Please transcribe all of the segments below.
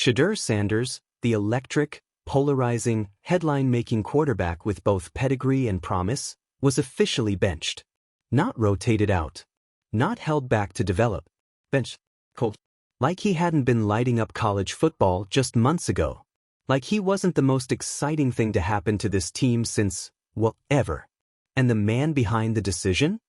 Shedeur Sanders, the electric, polarizing, headline-making quarterback with both pedigree and promise, was officially benched. Not rotated out. Not held back to develop. Benched. Cold. Like he hadn't been lighting up college football just months ago. Like he wasn't the most exciting thing to happen to this team since, well, ever. And the man behind the decision?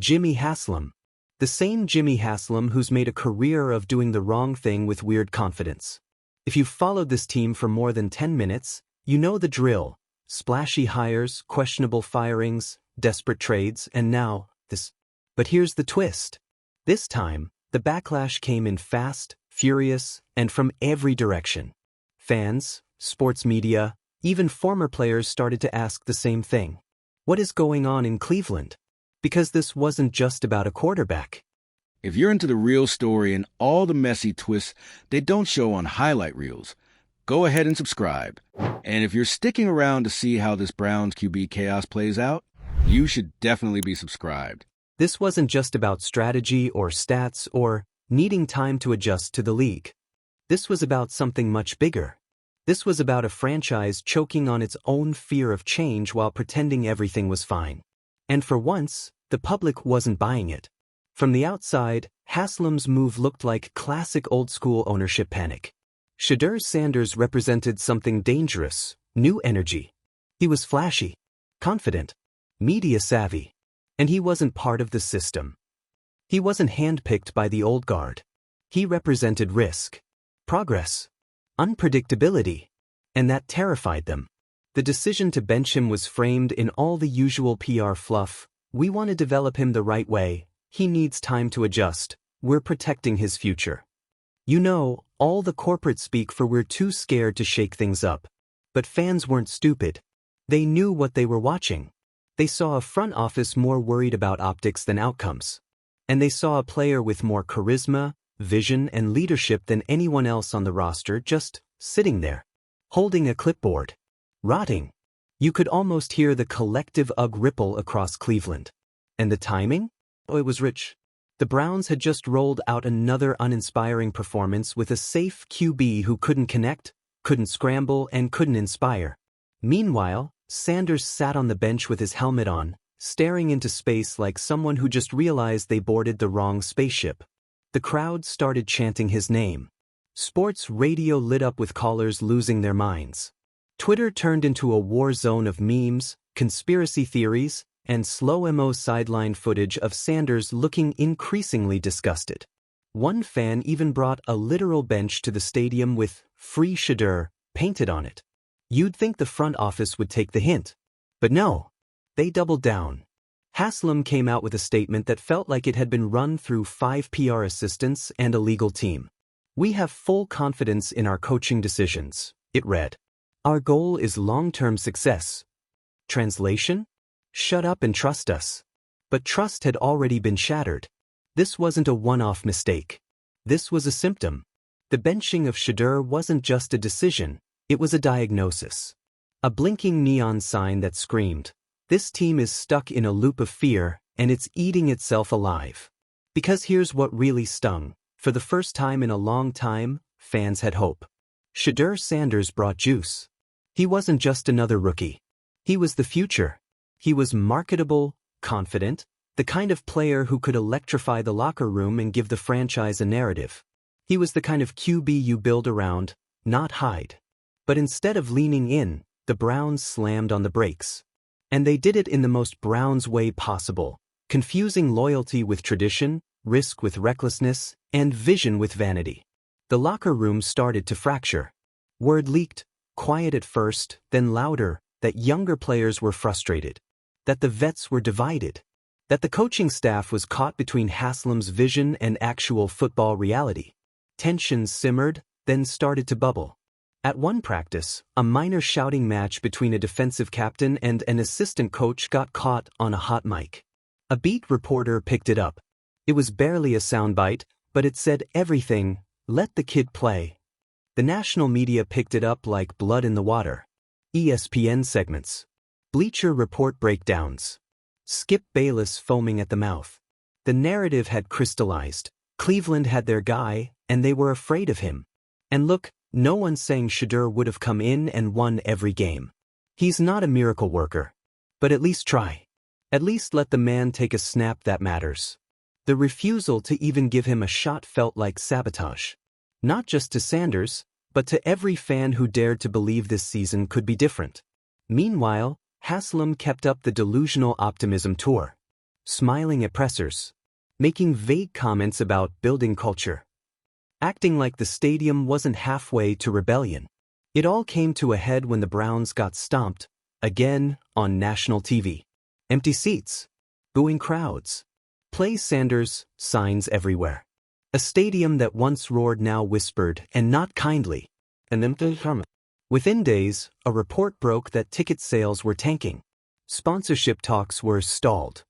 Jimmy Haslam. The same Jimmy Haslam who's made a career of doing the wrong thing with weird confidence. If you've followed this team for more than 10 minutes, you know the drill. Splashy hires, questionable firings, desperate trades, and now, this. But here's the twist. This time, the backlash came in fast, furious, and from every direction. Fans, sports media, even former players started to ask the same thing. What is going on in Cleveland? Because this wasn't just about a quarterback. If you're into the real story and all the messy twists they don't show on highlight reels, go ahead and subscribe. And if you're sticking around to see how this Browns QB chaos plays out, you should definitely be subscribed. This wasn't just about strategy or stats or needing time to adjust to the league. This was about something much bigger. This was about a franchise choking on its own fear of change while pretending everything was fine. And for once, the public wasn't buying it. From the outside, Haslam's move looked like classic old-school ownership panic. Shedeur Sanders represented something dangerous, new energy. He was flashy, confident, media-savvy, and he wasn't part of the system. He wasn't handpicked by the old guard. He represented risk, progress, unpredictability, and that terrified them. The decision to bench him was framed in all the usual PR fluff. We want to develop him the right way. He needs time to adjust. We're protecting his future. You know, all the corporate speak for we're too scared to shake things up. But fans weren't stupid. They knew what they were watching. They saw a front office more worried about optics than outcomes. And they saw a player with more charisma, vision, and leadership than anyone else on the roster just sitting there, holding a clipboard, rotting. You could almost hear the collective ugh ripple across Cleveland. And the timing? Oh, it was rich. The Browns had just rolled out another uninspiring performance with a safe QB who couldn't connect, couldn't scramble, and couldn't inspire. Meanwhile, Sanders sat on the bench with his helmet on, staring into space like someone who just realized they boarded the wrong spaceship. The crowd started chanting his name. Sports radio lit up with callers losing their minds. Twitter turned into a war zone of memes, conspiracy theories, and slow-mo sideline footage of Sanders looking increasingly disgusted. One fan even brought a literal bench to the stadium with "Free Shedeur" painted on it. You'd think the front office would take the hint. But no. They doubled down. Haslam came out with a statement that felt like it had been run through 5 PR assistants and a legal team. "We have full confidence in our coaching decisions," it read. "Our goal is long-term success." Translation? Shut up and trust us. But trust had already been shattered. This wasn't a one-off mistake. This was a symptom. The benching of Shedeur wasn't just a decision, it was a diagnosis. A blinking neon sign that screamed, "This team is stuck in a loop of fear, and it's eating itself alive." Because here's what really stung. For the first time in a long time, fans had hope. Shedeur Sanders brought juice. He wasn't just another rookie. He was the future. He was marketable, confident, the kind of player who could electrify the locker room and give the franchise a narrative. He was the kind of QB you build around, not hide. But instead of leaning in, the Browns slammed on the brakes. And they did it in the most Browns way possible, confusing loyalty with tradition, risk with recklessness, and vision with vanity. The locker room started to fracture. Word leaked, quiet at first, then louder, that younger players were frustrated, that the vets were divided, that the coaching staff was caught between Haslam's vision and actual football reality. Tensions simmered, then started to bubble. At one practice, a minor shouting match between a defensive captain and an assistant coach got caught on a hot mic. A beat reporter picked it up. It was barely a soundbite, but it said everything: "Let the kid play." The national media picked it up like blood in the water. ESPN segments. Bleacher Report breakdowns. Skip Bayless foaming at the mouth. The narrative had crystallized. Cleveland had their guy, and they were afraid of him. And look, No one's saying Shedeur would have come in and won every game. He's not a miracle worker. But at least try. At least let the man take a snap that matters. The refusal to even give him a shot felt like sabotage. Not just to Sanders, but to every fan who dared to believe this season could be different. Meanwhile, Haslam kept up the delusional optimism tour, smiling at pressers, making vague comments about building culture, acting like the stadium wasn't halfway to rebellion. It all came to a head when the Browns got stomped, again, on national TV. Empty seats, booing crowds, "Play Sanders" signs everywhere. A stadium that once roared now whispered, and not kindly. Within days, a report broke that ticket sales were tanking. Sponsorship talks were stalled.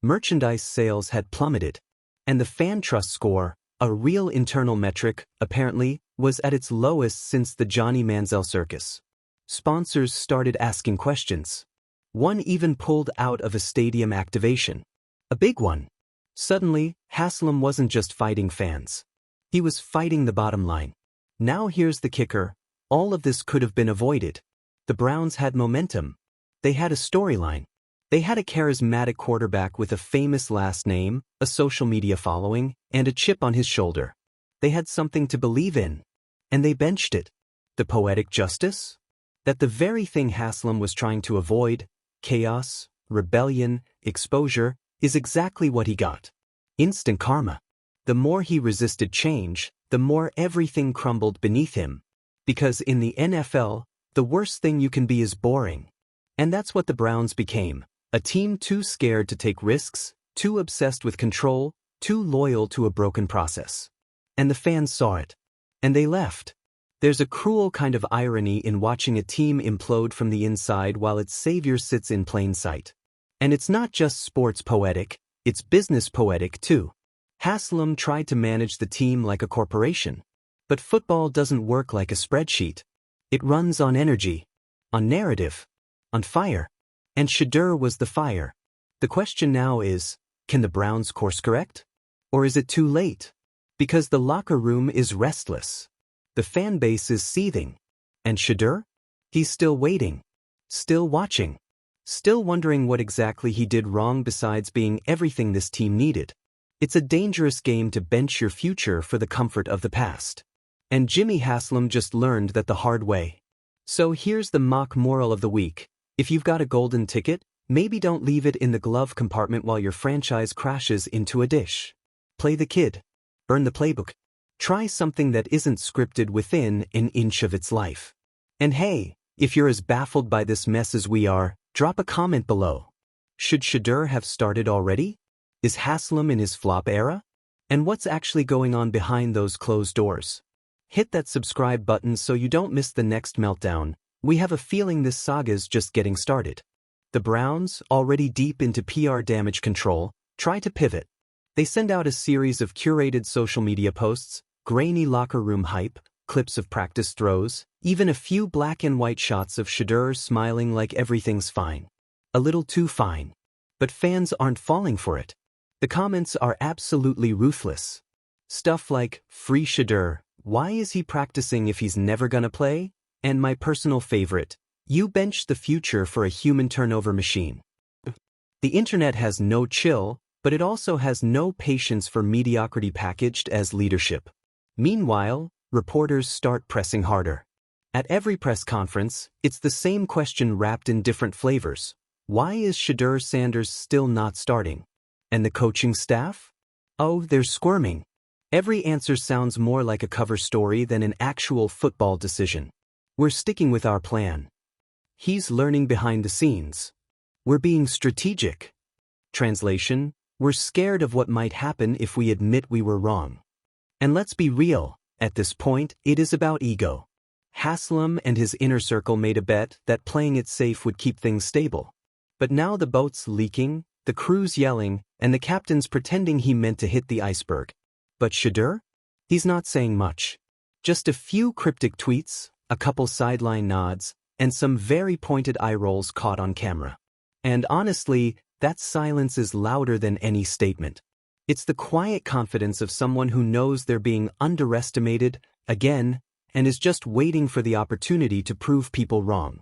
Merchandise sales had plummeted. And the fan trust score, a real internal metric, apparently, was at its lowest since the Johnny Manziel circus. Sponsors started asking questions. One even pulled out of a stadium activation. A big one. Suddenly, Haslam wasn't just fighting fans. He was fighting the bottom line. Now here's the kicker. All of this could have been avoided. The Browns had momentum. They had a storyline. They had a charismatic quarterback with a famous last name, a social media following, and a chip on his shoulder. They had something to believe in. And they benched it. The poetic justice? That the very thing Haslam was trying to avoid, chaos, rebellion, exposure, is exactly what he got. Instant karma. The more he resisted change, the more everything crumbled beneath him. Because in the NFL, the worst thing you can be is boring. And that's what the Browns became. A team too scared to take risks, too obsessed with control, too loyal to a broken process. And the fans saw it. And they left. There's a cruel kind of irony in watching a team implode from the inside while its savior sits in plain sight. And it's not just sports poetic, it's business poetic too. Haslam tried to manage the team like a corporation. But football doesn't work like a spreadsheet. It runs on energy, on narrative, on fire. And Shedeur was the fire. The question now is, can the Browns course correct? Or is it too late? Because the locker room is restless. The fan base is seething. And Shedeur? He's still waiting. Still watching. Still wondering what exactly he did wrong besides being everything this team needed. It's a dangerous game to bench your future for the comfort of the past. And Jimmy Haslam just learned that the hard way. So here's the mock moral of the week. If you've got a golden ticket, maybe don't leave it in the glove compartment while your franchise crashes into a dish. Play the kid. Earn the playbook. Try something that isn't scripted within an inch of its life. And hey, if you're as baffled by this mess as we are, drop a comment below. Should Shedeur have started already? Is Haslam in his flop era? And what's actually going on behind those closed doors? Hit that subscribe button so you don't miss the next meltdown. We have a feeling this saga's just getting started. The Browns, already deep into PR damage control, try to pivot. They send out a series of curated social media posts, grainy locker room hype, clips of practice throws, even a few black and white shots of Shedeur smiling like everything's fine. A little too fine. But fans aren't falling for it. The comments are absolutely ruthless. Stuff like, "Free Shedeur, why is he practicing if he's never gonna play?" And my personal favorite, "You bench the future for a human turnover machine." The internet has no chill, but it also has no patience for mediocrity packaged as leadership. Meanwhile, reporters start pressing harder. At every press conference, it's the same question wrapped in different flavors. Why is Shedeur Sanders still not starting? And the coaching staff? Oh, they're squirming. Every answer sounds more like a cover story than an actual football decision. We're sticking with our plan. He's learning behind the scenes. We're being strategic. Translation, we're scared of what might happen if we admit we were wrong. And let's be real, at this point, it is about ego. Haslam and his inner circle made a bet that playing it safe would keep things stable. But now the boat's leaking, the crew's yelling, and the captain's pretending he meant to hit the iceberg. But Shedeur? He's not saying much. Just a few cryptic tweets, a couple sideline nods, and some very pointed eye rolls caught on camera. And honestly, that silence is louder than any statement. It's the quiet confidence of someone who knows they're being underestimated, again, and is just waiting for the opportunity to prove people wrong.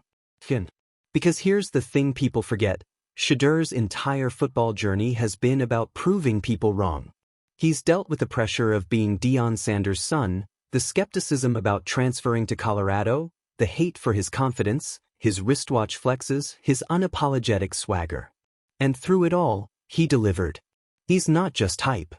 Because here's the thing people forget, Shedeur's entire football journey has been about proving people wrong. He's dealt with the pressure of being Deion Sanders' son, the skepticism about transferring to Colorado, the hate for his confidence, his wristwatch flexes, his unapologetic swagger. And through it all, he delivered. He's not just hype.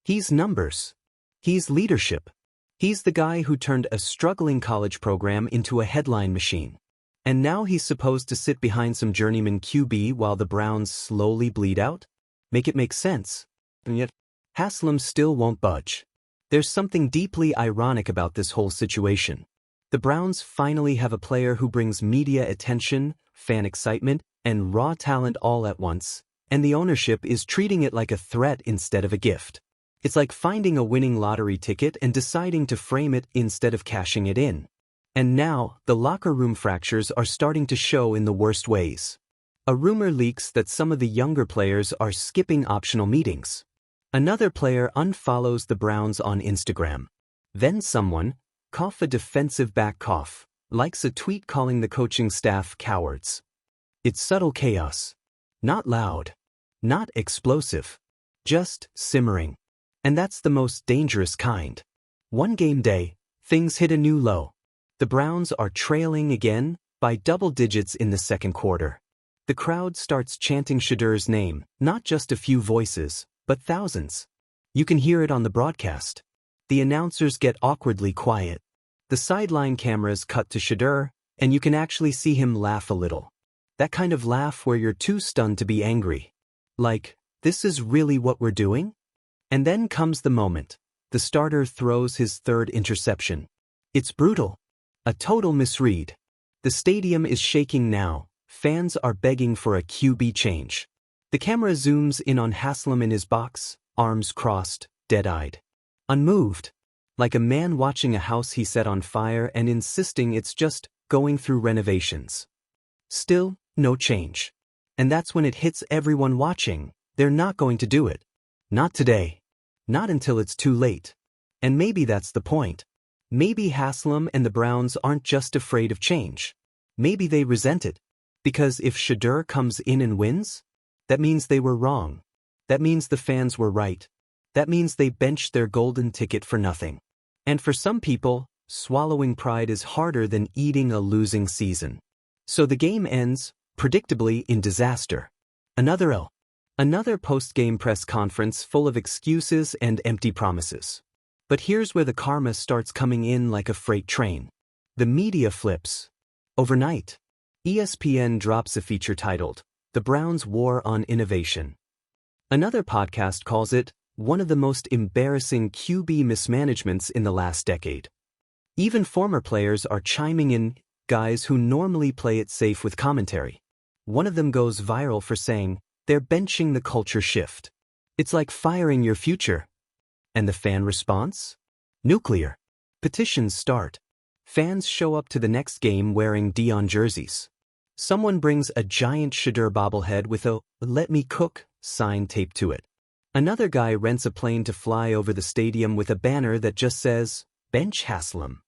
He's numbers. He's leadership. He's the guy who turned a struggling college program into a headline machine. And now he's supposed to sit behind some journeyman QB while the Browns slowly bleed out? Make it make sense. And yet, Haslam still won't budge. There's something deeply ironic about this whole situation. The Browns finally have a player who brings media attention, fan excitement, and raw talent all at once, and the ownership is treating it like a threat instead of a gift. It's like finding a winning lottery ticket and deciding to frame it instead of cashing it in. And now, the locker room fractures are starting to show in the worst ways. A rumor leaks that some of the younger players are skipping optional meetings. Another player unfollows the Browns on Instagram. Then someone, a defensive back, likes a tweet calling the coaching staff cowards. It's subtle chaos. Not loud. Not explosive. Just simmering. And that's the most dangerous kind. One game day, things hit a new low. The Browns are trailing again, by double digits in the second quarter. The crowd starts chanting Shedeur's name, not just a few voices, but thousands. You can hear it on the broadcast. The announcers get awkwardly quiet. The sideline cameras cut to Shedeur, and you can actually see him laugh a little. That kind of laugh where you're too stunned to be angry. Like, this is really what we're doing? And then comes the moment. The starter throws his third interception. It's brutal. A total misread. The stadium is shaking now. Fans are begging for a QB change. The camera zooms in on Haslam in his box, arms crossed, dead-eyed. Unmoved. Like a man watching a house he set on fire and insisting it's just going through renovations. Still, no change. And that's when it hits everyone watching. They're not going to do it. Not today. Not until it's too late. And maybe that's the point. Maybe Haslam and the Browns aren't just afraid of change. Maybe they resent it. Because if Shedeur comes in and wins, that means they were wrong. That means the fans were right. That means they benched their golden ticket for nothing. And for some people, swallowing pride is harder than eating a losing season. So the game ends, predictably, in disaster. Another L. Another post-game press conference full of excuses and empty promises. But here's where the karma starts coming in like a freight train. The media flips. Overnight, ESPN drops a feature titled, "The Browns' War on Innovation." Another podcast calls it, one of the most embarrassing QB mismanagements in the last decade. Even former players are chiming in, guys who normally play it safe with commentary. One of them goes viral for saying, they're benching the culture shift. It's like firing your future. And the fan response? Nuclear. Petitions start. Fans show up to the next game wearing Deion jerseys. Someone brings a giant Shedeur bobblehead with a "Let me cook" sign taped to it. Another guy rents a plane to fly over the stadium with a banner that just says, "Bench Haslam."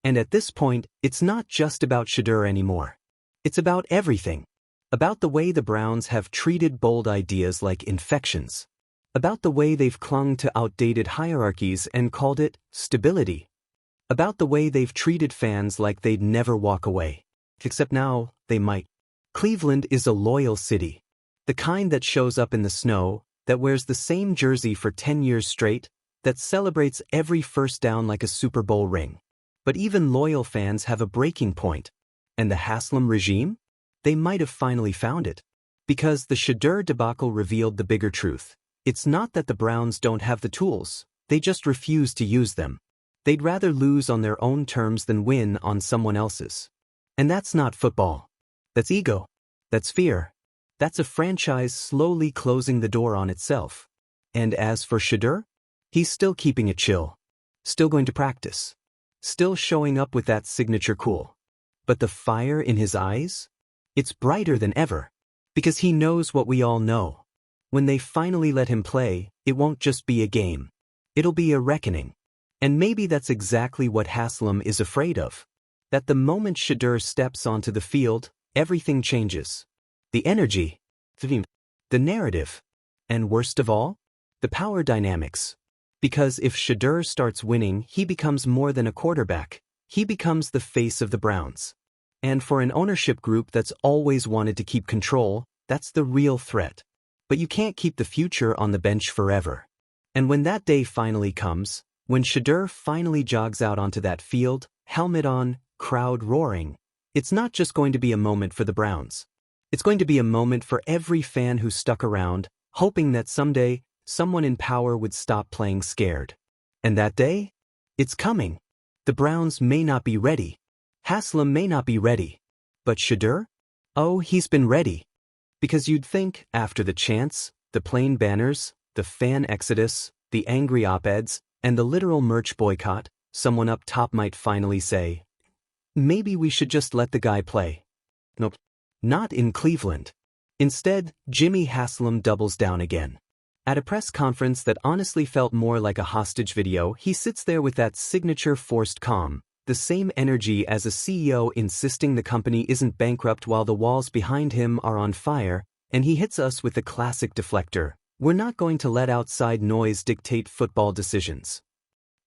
And at this point, it's not just about Shedeur anymore. It's about everything. About the way the Browns have treated bold ideas like infections. About the way they've clung to outdated hierarchies and called it stability. About the way they've treated fans like they'd never walk away. Except now, they might. Cleveland is a loyal city. The kind that shows up in the snow, that wears the same jersey for 10 years straight, that celebrates every first down like a Super Bowl ring. But even loyal fans have a breaking point. And the Haslam regime? They might have finally found it. Because the Shedeur debacle revealed the bigger truth. It's not that the Browns don't have the tools, they just refuse to use them. They'd rather lose on their own terms than win on someone else's. And that's not football. That's ego. That's fear. That's a franchise slowly closing the door on itself. And as for Shedeur, he's still keeping it chill. Still going to practice. Still showing up with that signature cool. But the fire in his eyes? It's brighter than ever. Because he knows what we all know. When they finally let him play, it won't just be a game. It'll be a reckoning. And maybe that's exactly what Haslam is afraid of. That the moment Shedeur steps onto the field, everything changes. The energy, the narrative, and worst of all, the power dynamics. Because if Shedeur starts winning, he becomes more than a quarterback. He becomes the face of the Browns. And for an ownership group that's always wanted to keep control, that's the real threat. But you can't keep the future on the bench forever. And when that day finally comes, when Shedeur finally jogs out onto that field, helmet on, crowd roaring, it's not just going to be a moment for the Browns. It's going to be a moment for every fan who stuck around, hoping that someday, someone in power would stop playing scared. And that day? It's coming. The Browns may not be ready. Haslam may not be ready. But Shedeur? Oh, he's been ready. Because you'd think, after the chants, the plain banners, the fan exodus, the angry op-eds, and the literal merch boycott, someone up top might finally say, maybe we should just let the guy play. Nope. Not in Cleveland. Instead, Jimmy Haslam doubles down again. At a press conference that honestly felt more like a hostage video, he sits there with that signature forced calm, the same energy as a CEO insisting the company isn't bankrupt while the walls behind him are on fire, and he hits us with the classic deflector. We're not going to let outside noise dictate football decisions.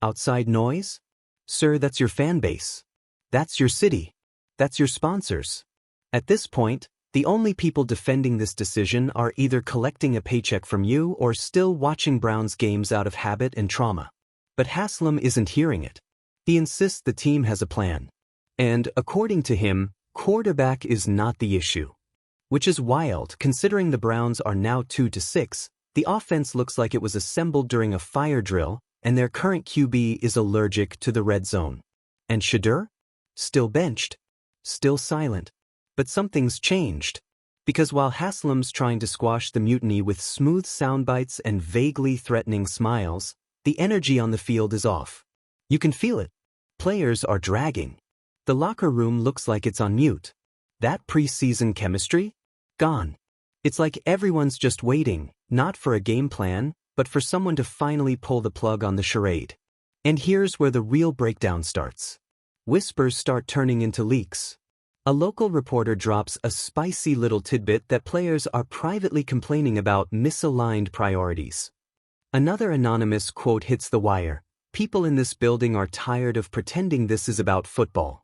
Outside noise? Sir, that's your fan base. That's your city. That's your sponsors. At this point, the only people defending this decision are either collecting a paycheck from you or still watching Browns games out of habit and trauma. But Haslam isn't hearing it. He insists the team has a plan. And, according to him, quarterback is not the issue. Which is wild, considering the Browns are now 2-6, the offense looks like it was assembled during a fire drill, and their current QB is allergic to the red zone. And Shedeur? Still benched. Still silent. But something's changed. Because while Haslam's trying to squash the mutiny with smooth soundbites and vaguely threatening smiles, the energy on the field is off. You can feel it. Players are dragging. The locker room looks like it's on mute. That preseason chemistry? Gone. It's like everyone's just waiting, not for a game plan, but for someone to finally pull the plug on the charade. And here's where the real breakdown starts. Whispers start turning into leaks. A local reporter drops a spicy little tidbit that players are privately complaining about misaligned priorities. Another anonymous quote hits the wire. People in this building are tired of pretending this is about football.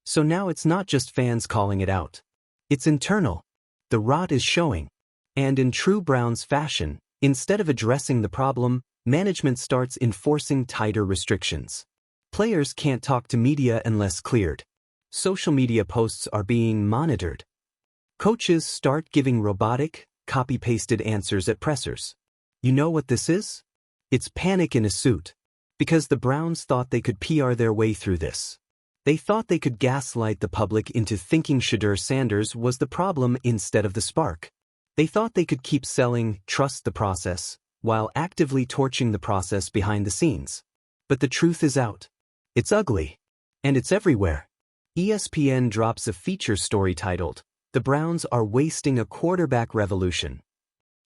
So now it's not just fans calling it out. It's internal. The rot is showing. And in true Browns fashion, instead of addressing the problem, management starts enforcing tighter restrictions. Players can't talk to media unless cleared. Social media posts are being monitored. Coaches start giving robotic, copy-pasted answers at pressers. You know what this is? It's panic in a suit. Because the Browns thought they could PR their way through this. They thought they could gaslight the public into thinking Shedeur Sanders was the problem instead of the spark. They thought they could keep selling "trust the process" while actively torching the process behind the scenes. But the truth is out. It's ugly. And it's everywhere. ESPN drops a feature story titled, "The Browns Are Wasting a Quarterback Revolution."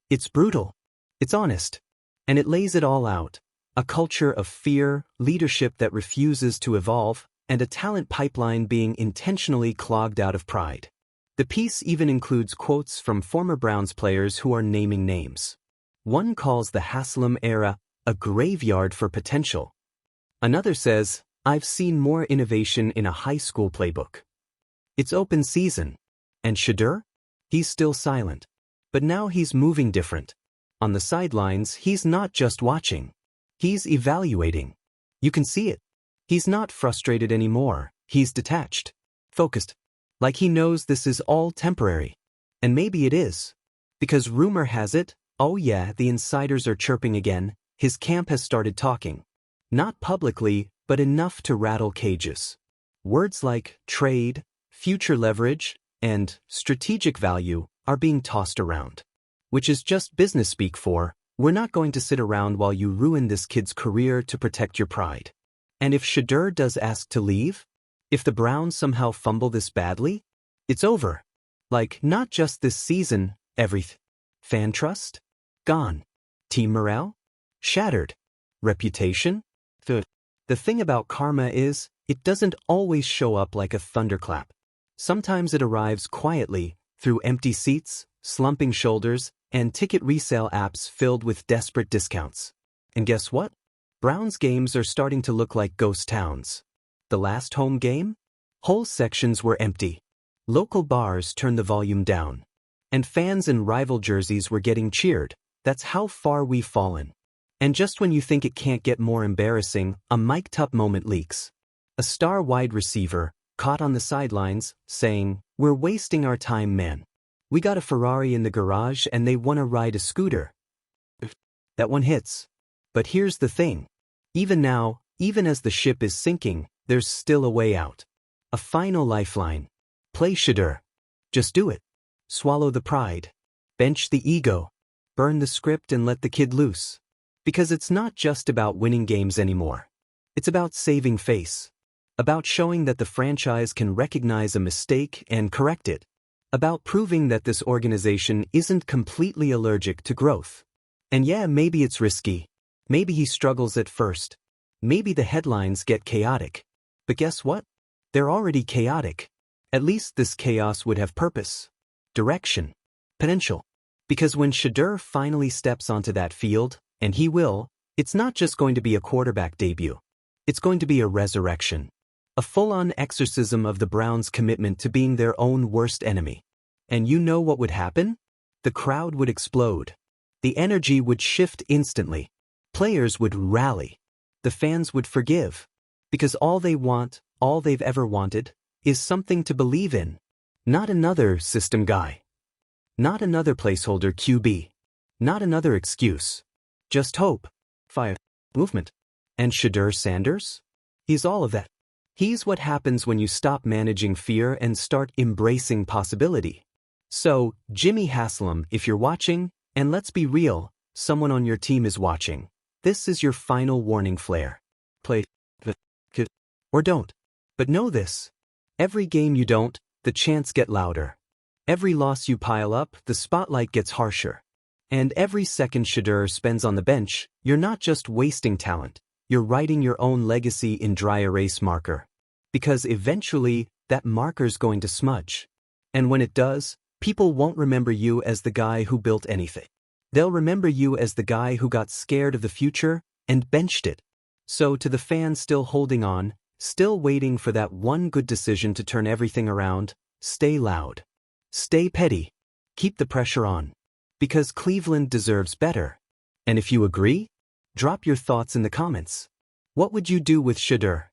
It's brutal. It's honest. And it lays it all out. A culture of fear, leadership that refuses to evolve, and a talent pipeline being intentionally clogged out of pride. The piece even includes quotes from former Browns players who are naming names. One calls the Haslam era a graveyard for potential. Another says, "I've seen more innovation in a high school playbook." It's open season. And Shedeur? He's still silent. But now he's moving different. On the sidelines, he's not just watching. He's evaluating. You can see it. He's not frustrated anymore. He's detached. Focused. Like he knows this is all temporary. And maybe it is. Because rumor has it, oh yeah, the insiders are chirping again, his camp has started talking. Not publicly, but enough to rattle cages. Words like trade, future leverage, and strategic value are being tossed around. Which is just business speak for, we're not going to sit around while you ruin this kid's career to protect your pride. And if Shedeur does ask to leave, if the Browns somehow fumble this badly, it's over. Like, not just this season, everything. Fan trust? Gone. Team morale? Shattered. Reputation? The thing about karma is, it doesn't always show up like a thunderclap. Sometimes it arrives quietly, through empty seats, slumping shoulders, and ticket resale apps filled with desperate discounts. And guess what? Browns games are starting to look like ghost towns. The last home game? Whole sections were empty. Local bars turned the volume down. And fans in rival jerseys were getting cheered. That's how far we've fallen. And just when you think it can't get more embarrassing, a mic'd-up moment leaks. A star wide receiver, caught on the sidelines, saying, "We're wasting our time, man. We got a Ferrari in the garage and they wanna ride a scooter." That one hits. But here's the thing. Even now, even as the ship is sinking, there's still a way out. A final lifeline. Play Shedeur. Just do it. Swallow the pride. Bench the ego. Burn the script and let the kid loose. Because it's not just about winning games anymore. It's about saving face. About showing that the franchise can recognize a mistake and correct it. About proving that this organization isn't completely allergic to growth. And yeah, maybe it's risky. Maybe he struggles at first. Maybe the headlines get chaotic. But guess what? They're already chaotic. At least this chaos would have purpose, direction, potential. Because when Shedeur finally steps onto that field, and he will, it's not just going to be a quarterback debut. It's going to be a resurrection. A full-on exorcism of the Browns' commitment to being their own worst enemy. And you know what would happen? The crowd would explode. The energy would shift instantly. Players would rally. The fans would forgive. Because all they want, all they've ever wanted, is something to believe in. Not another system guy. Not another placeholder QB. Not another excuse. Just hope, fire, movement. And Shedeur Sanders? He's all of that. He's what happens when you stop managing fear and start embracing possibility. So, Jimmy Haslam, if you're watching, and let's be real, someone on your team is watching, this is your final warning flare. Play or don't. But know this. Every game you don't, the chants get louder. Every loss you pile up, the spotlight gets harsher. And every second Shedeur spends on the bench, you're not just wasting talent, you're writing your own legacy in dry erase marker. Because eventually, that marker's going to smudge. And when it does, people won't remember you as the guy who built anything. They'll remember you as the guy who got scared of the future and benched it. So to the fans still holding on, still waiting for that one good decision to turn everything around, stay loud. Stay petty. Keep the pressure on. Because Cleveland deserves better. And if you agree, drop your thoughts in the comments. What would you do with Shedeur?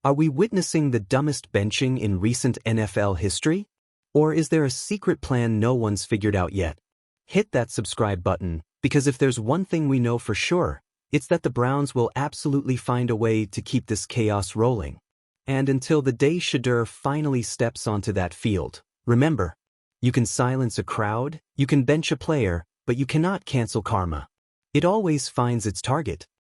Are we witnessing the dumbest benching in recent NFL history? Or is there a secret plan no one's figured out yet? Hit that subscribe button, because if there's one thing we know for sure, it's that the Browns will absolutely find a way to keep this chaos rolling. And until the day Shedeur finally steps onto that field, remember, you can silence a crowd, you can bench a player, but you cannot cancel karma. It always finds its target.